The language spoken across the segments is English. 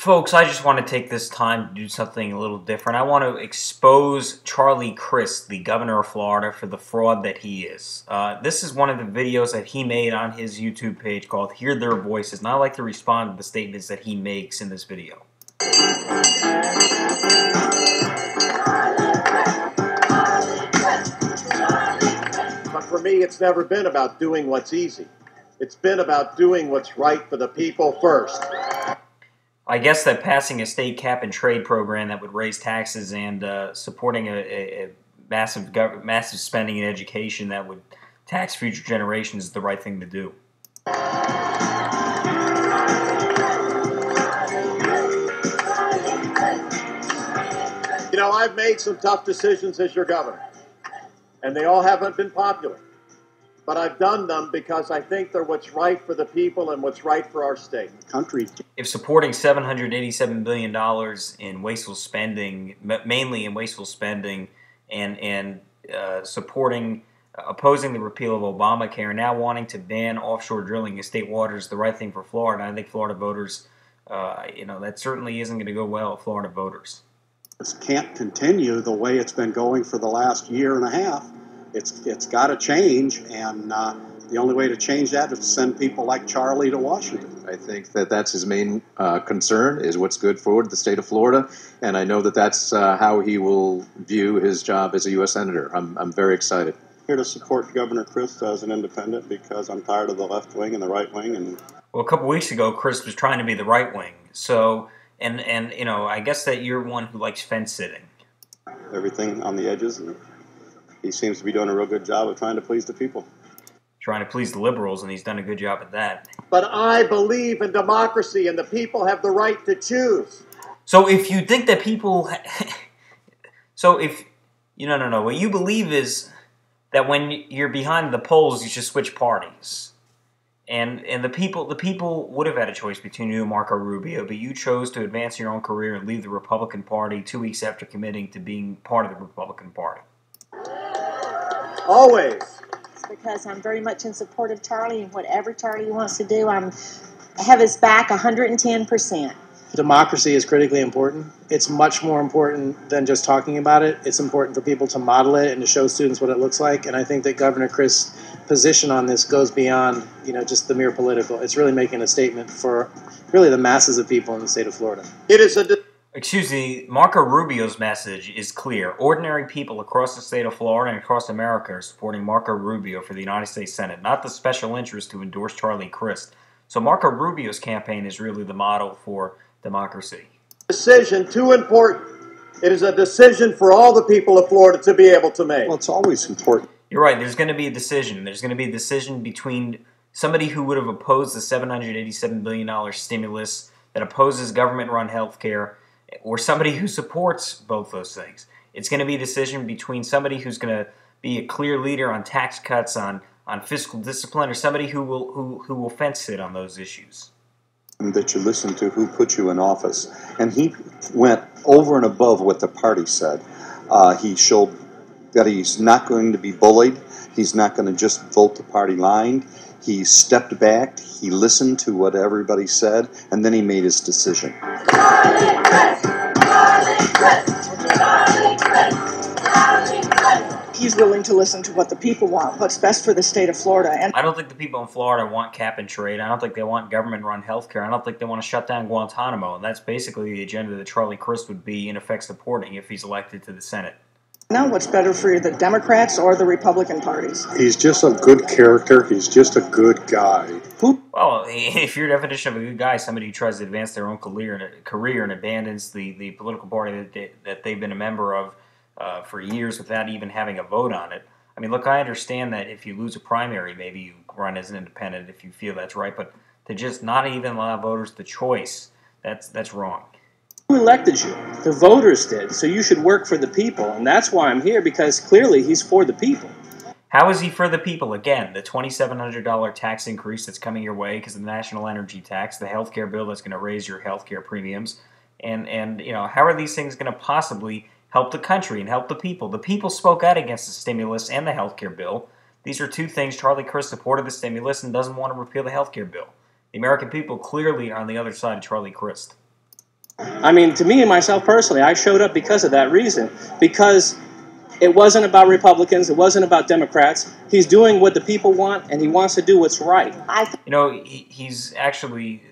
Folks, I just want to take this time to do something a little different. I want to expose Charlie Crist, the governor of Florida, for the fraud that he is. This is one of the videos that he made on his YouTube page called Hear Their Voices, and I like to respond to the statements that he makes in this video. But for me, it's never been about doing what's easy. It's been about doing what's right for the people first. I guess that passing a state cap-and-trade program that would raise taxes and supporting a massive spending in education that would tax future generations is the right thing to do. You know, I've made some tough decisions as your governor, and they all haven't been popular. But I've done them because I think they're what's right for the people and what's right for our state. Country. If supporting $787 billion in wasteful spending, mainly in wasteful spending, and opposing the repeal of Obamacare, now wanting to ban offshore drilling in state waters is the right thing for Florida, I think Florida voters, that certainly isn't going to go well with Florida voters. This can't continue the way it's been going for the last year and a half. It's got to change, and the only way to change that is to send people like Charlie to Washington. I think that that's his main concern, is what's good for the state of Florida, and I know that that's how he will view his job as a U.S. Senator. I'm very excited. Here to support Governor Crist as an independent because I'm tired of the left wing and the right wing. Well, a couple weeks ago, Crist was trying to be the right wing, so and I guess that you're one who likes fence sitting. Everything on the edges. And he seems to be doing a real good job of trying to please the people. Trying to please the liberals, and he's done a good job at that. But I believe in democracy, and the people have the right to choose. So if you think that people... No. What you believe is that when you're behind the polls, you should switch parties. And the people would have had a choice between you and Marco Rubio, but you chose to advance your own career and leave the Republican Party 2 weeks after committing to being part of the Republican Party. Always. It's because I'm very much in support of Charlie, and whatever Charlie wants to do, I have his back 110%. Democracy is critically important. It's much more important than just talking about it. It's important for people to model it and to show students what it looks like. And I think that Governor Crist's position on this goes beyond, just the mere political. It's really making a statement for really the masses of people in the state of Florida. It is Excuse me, Marco Rubio's message is clear. Ordinary people across the state of Florida and across America are supporting Marco Rubio for the United States Senate, not the special interest to endorse Charlie Crist. So Marco Rubio's campaign is really the model for democracy. Decision too important. It is a decision for all the people of Florida to be able to make. Well, it's always important. You're right. There's going to be a decision. There's going to be a decision between somebody who would have opposed the $787 billion stimulus, that opposes government-run health care, or somebody who supports both those things. It's going to be a decision between somebody who's going to be a clear leader on tax cuts, on fiscal discipline, or somebody who will fence sit on those issues. That you listen to who put you in office. And he went over and above what the party said. He showed that he's not going to be bullied. He's not going to just vote the party line. He stepped back, he listened to what everybody said, and then he made his decision. Charlie Crist! Charlie Crist! Charlie Crist! Charlie Crist! He's willing to listen to what the people want, what's best for the state of Florida. And I don't think the people in Florida want cap and trade. I don't think they want government-run health care. I don't think they want to shut down Guantanamo. And that's basically the agenda that Charlie Crist would be, in effect, supporting if he's elected to the Senate. now what's better for the Democrats or the Republican parties? He's just a good character. He's just a good guy. Well, if your definition of a good guy is somebody who tries to advance their own career and abandons the political party that they've been a member of for years without even having a vote on it. I mean, look, I understand that if you lose a primary, maybe you run as an independent if you feel that's right, but to just not even allow voters the choice, that's wrong. Who elected you? The voters did, so you should work for the people, and that's why I'm here, because clearly he's for the people. How is he for the people? Again, the $2,700 tax increase that's coming your way because of the national energy tax, the health care bill that's going to raise your health care premiums, and you know, how are these things going to possibly help the country and help the people? The people spoke out against the stimulus and the health care bill. These are two things. Charlie Crist supported the stimulus and doesn't want to repeal the health care bill. The American people clearly are on the other side of Charlie Crist. I mean, to me, myself personally, I showed up because of that reason. Because it wasn't about Republicans. It wasn't about Democrats. He's doing what the people want, and he wants to do what's right. You know, he's actually,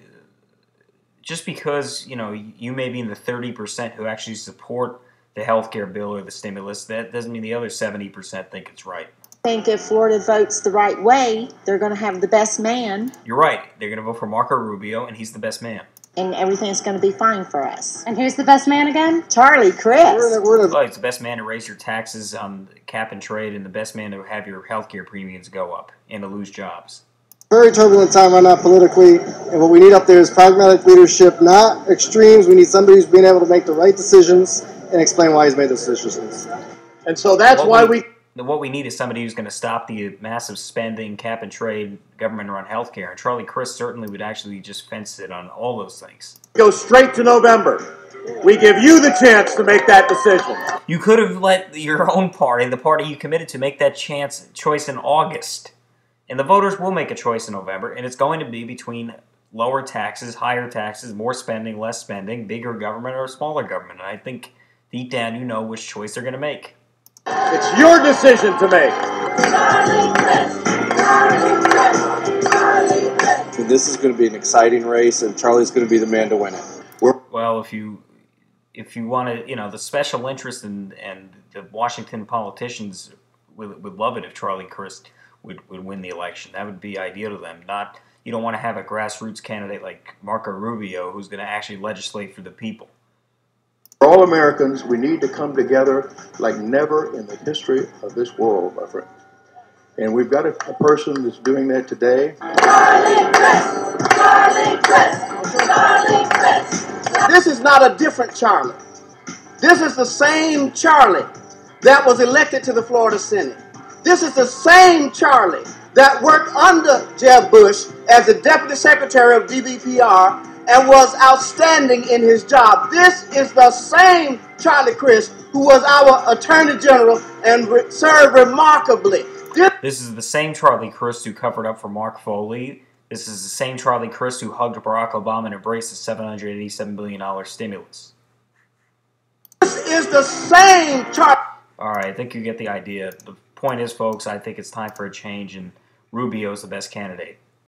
just because, you know, you may be in the 30% who actually support the health care bill or the stimulus, that doesn't mean the other 70% think it's right. I think if Florida votes the right way, they're going to have the best man. You're right. They're going to vote for Marco Rubio, and he's the best man. And everything's going to be fine for us. And who's the best man again? Charlie Crist. Well, he's the best man to raise your taxes on cap and trade, and the best man to have your health care premiums go up and to lose jobs. Very turbulent time right now politically, and what we need up there is pragmatic leadership, not extremes. We need somebody who's being able to make the right decisions and explain why he's made those decisions. And so that's why we... What we need is somebody who's going to stop the massive spending, cap and trade, government-run health care. And Charlie Crist certainly would actually just fence it on all those things. Go straight to November. We give you the chance to make that decision. You could have let your own party, the party you committed to, make that choice in August. And the voters will make a choice in November, and it's going to be between lower taxes, higher taxes, more spending, less spending, bigger government, or smaller government. And I think deep down you know which choice they're going to make. It's your decision to make. This is going to be an exciting race, and Charlie's going to be the man to win it. Well, if you want to, you know, the special interest and the Washington politicians would love it if Charlie Crist would win the election. That would be ideal to them. You don't want to have a grassroots candidate like Marco Rubio who's going to actually legislate for the people. For all Americans, we need to come together like never in the history of this world, my friend. And we've got a person that's doing that today. Charlie Crist! Charlie Crist! Charlie Crist! This is not a different Charlie. This is the same Charlie that was elected to the Florida Senate. This is the same Charlie that worked under Jeb Bush as the Deputy Secretary of DBPR and was outstanding in his job. This is the same Charlie Crist who was our Attorney General and served remarkably. This is the same Charlie Crist who covered up for Mark Foley. This is the same Charlie Crist who hugged Barack Obama and embraced the $787 billion stimulus. This is the same Charlie. All right, I think you get the idea. The point is, folks, I think it's time for a change, and Rubio is the best candidate.